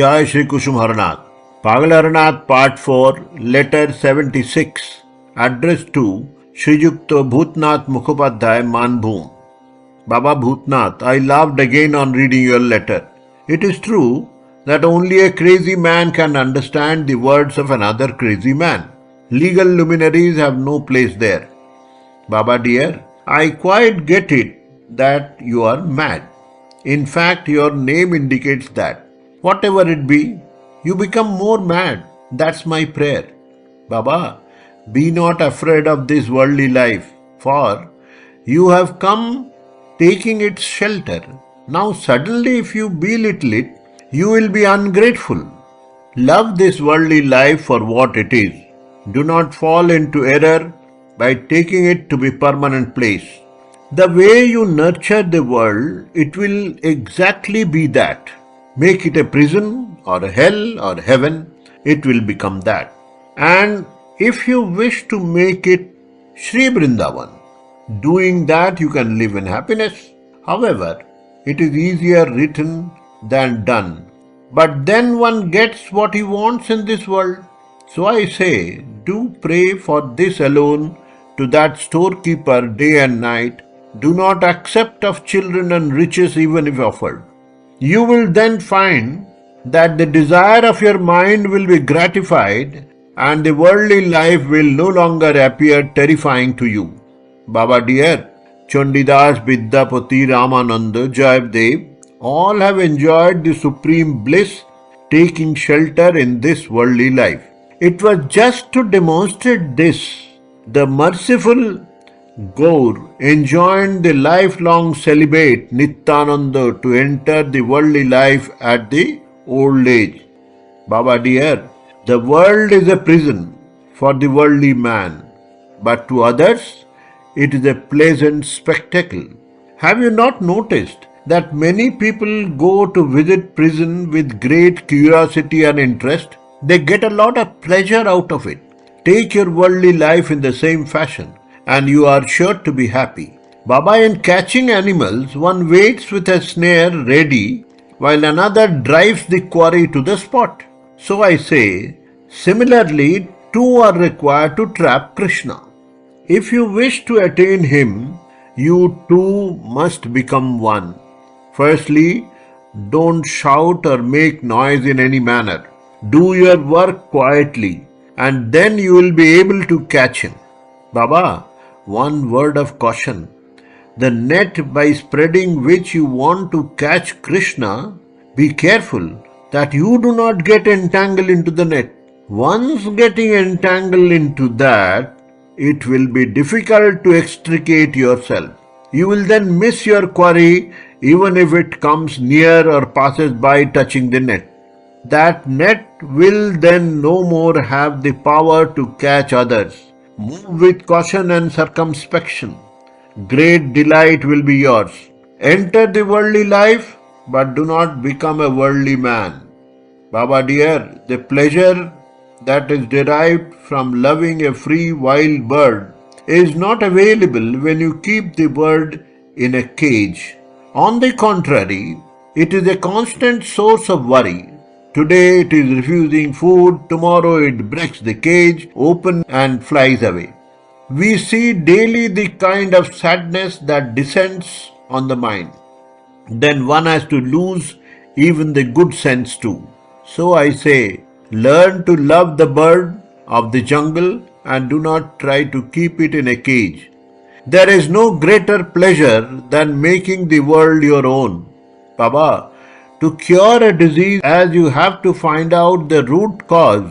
Jai Shri Kusum Haranath. Pagal Haranath Part 4, Letter 76, addressed to Shri Yukta Bhutnath Mukhopadhyay Manbhum. Baba Bhutnath, I laughed again on reading your letter. It is true that only a crazy man can understand the words of another crazy man. Legal luminaries have no place there. Baba dear, I quite get it that you are mad. In fact, your name indicates that. Whatever it be, you become more mad. That's my prayer. Baba, be not afraid of this worldly life, for you have come taking its shelter. Now suddenly if you belittle it, you will be ungrateful. Love this worldly life for what it is. Do not fall into error by taking it to be permanent place. The way you nurture the world, it will exactly be that. Make it a prison or a hell or heaven, it will become that. And if you wish to make it Shri Vrindavan, doing that you can live in happiness. However, it is easier written than done. But then one gets what he wants in this world. So I say, do pray for this alone to that storekeeper day and night. Do not accept of children and riches even if offered. You will then find that the desire of your mind will be gratified and the worldly life will no longer appear terrifying to you. Baba dear, Chandidas, Vidyapati, Ramananda, Jayabdev, all have enjoyed the supreme bliss, taking shelter in this worldly life. It was just to demonstrate this, the merciful Gaur enjoined the lifelong celibate Nityananda to enter the worldly life at the old age. Baba dear, the world is a prison for the worldly man, but to others it is a pleasant spectacle. Have you not noticed that many people go to visit prison with great curiosity and interest? They get a lot of pleasure out of it. Take your worldly life in the same fashion, and you are sure to be happy. Baba, in catching animals, one waits with a snare ready, while another drives the quarry to the spot. So I say, similarly, two are required to trap Krishna. If you wish to attain him, you two must become one. Firstly, don't shout or make noise in any manner. Do your work quietly, and then you will be able to catch him. Baba, one word of caution. The net by spreading which you want to catch Krishna, be careful that you do not get entangled into the net. Once getting entangled into that, it will be difficult to extricate yourself. You will then miss your quarry even if it comes near or passes by touching the net. That net will then no more have the power to catch others. Move with caution and circumspection. Great delight will be yours. Enter the worldly life, but do not become a worldly man. Baba dear, the pleasure that is derived from loving a free wild bird is not available when you keep the bird in a cage. On the contrary, it is a constant source of worry. Today it is refusing food, tomorrow it breaks the cage open and flies away. We see daily the kind of sadness that descends on the mind. Then one has to lose even the good sense too. So I say, learn to love the bird of the jungle and do not try to keep it in a cage. There is no greater pleasure than making the world your own. Baba, to cure a disease as you have to find out the root cause.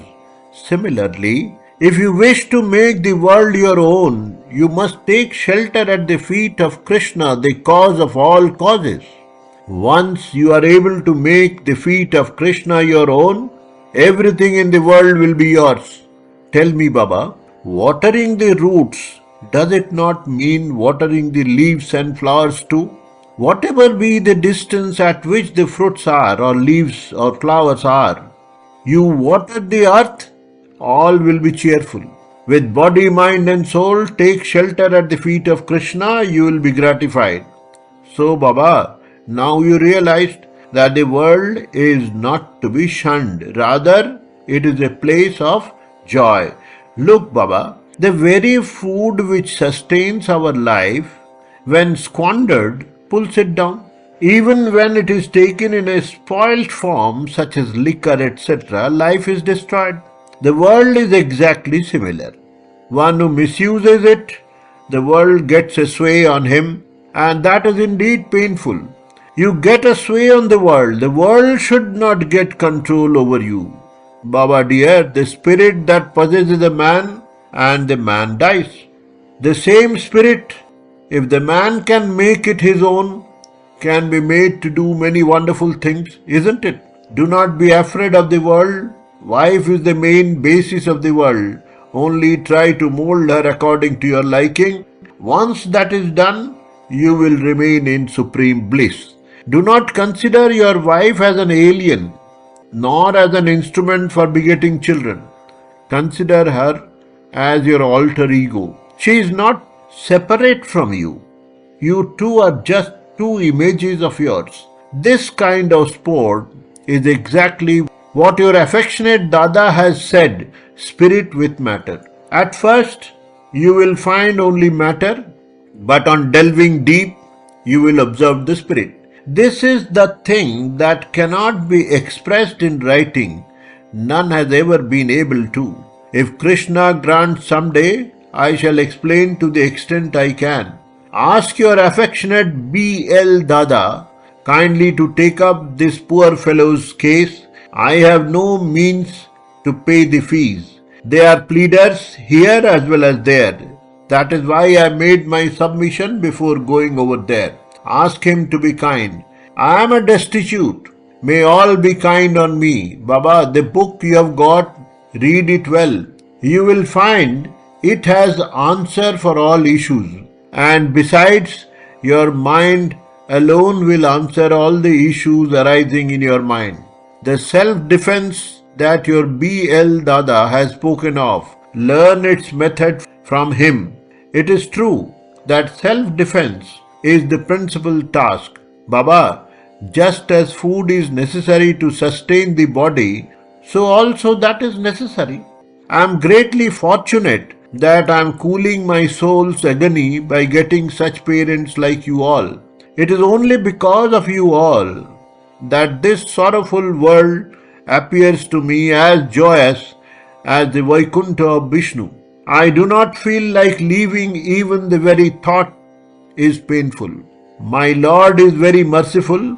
Similarly, if you wish to make the world your own, you must take shelter at the feet of Krishna, the cause of all causes. Once you are able to make the feet of Krishna your own, everything in the world will be yours. Tell me, Baba, watering the roots, does it not mean watering the leaves and flowers too? Whatever be the distance at which the fruits are, or leaves or flowers are, you water the earth, all will be cheerful. With body, mind and soul, take shelter at the feet of Krishna, you will be gratified. So, Baba, now you realized that the world is not to be shunned. Rather, it is a place of joy. Look, Baba, the very food which sustains our life, when squandered, pulls it down. Even when it is taken in a spoilt form, such as liquor, etc., life is destroyed. The world is exactly similar. One who misuses it, the world gets a sway on him, and that is indeed painful. You get a sway on the world should not get control over you. Baba dear, the spirit that possesses a man, and the man dies. The same spirit, if the man can make it his own, can be made to do many wonderful things, isn't it? Do not be afraid of the world. Wife is the main basis of the world. Only try to mold her according to your liking. Once that is done, you will remain in supreme bliss. Do not consider your wife as an alien, nor as an instrument for begetting children. Consider her as your alter ego. She is not separate from you. You two are just two images of yours. This kind of sport is exactly what your affectionate Dada has said, spirit with matter. At first, you will find only matter, but on delving deep, you will observe the spirit. This is the thing that cannot be expressed in writing. None has ever been able to. If Krishna grants someday, I shall explain to the extent I can. Ask your affectionate BL Dada kindly to take up this poor fellow's case. I have no means to pay the fees. They are pleaders here as well as there. That is why I made my submission before going over there. Ask him to be kind. I am a destitute. May all be kind on me. Baba, the book you have got, read it well. You will find it has answer for all issues. And besides, your mind alone will answer all the issues arising in your mind. The self-defense that your BL Dada has spoken of, learn its method from him. It is true that self-defense is the principal task. Baba, just as food is necessary to sustain the body, so also that is necessary. I am greatly fortunate that I am cooling my soul's agony by getting such parents like you all. It is only because of you all that this sorrowful world appears to me as joyous as the Vaikuntha of Vishnu. I do not feel like leaving, even the very thought is painful. My Lord is very merciful.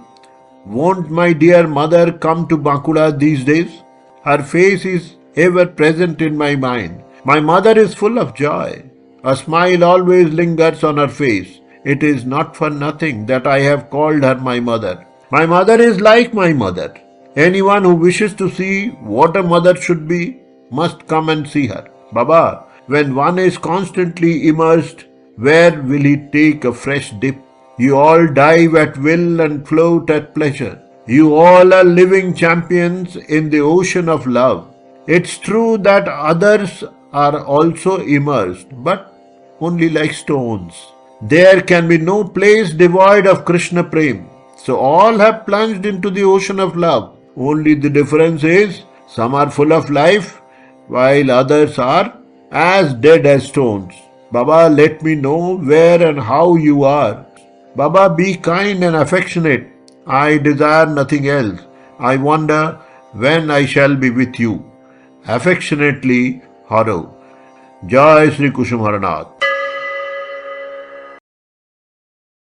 Won't my dear mother come to Bankura these days? Her face is ever present in my mind. My mother is full of joy. A smile always lingers on her face. It is not for nothing that I have called her my mother. My mother is like my mother. Anyone who wishes to see what a mother should be must come and see her. Baba, when one is constantly immersed, where will he take a fresh dip? You all dive at will and float at pleasure. You all are living champions in the ocean of love. It's true that others are also immersed, but only like stones. There can be no place devoid of Krishna Prem. So all have plunged into the ocean of love. Only the difference is, some are full of life, while others are as dead as stones. Baba, let me know where and how you are. Baba, be kind and affectionate. I desire nothing else. I wonder when I shall be with you. Affectionately, Haro. Jai Shri Kusum Haranath.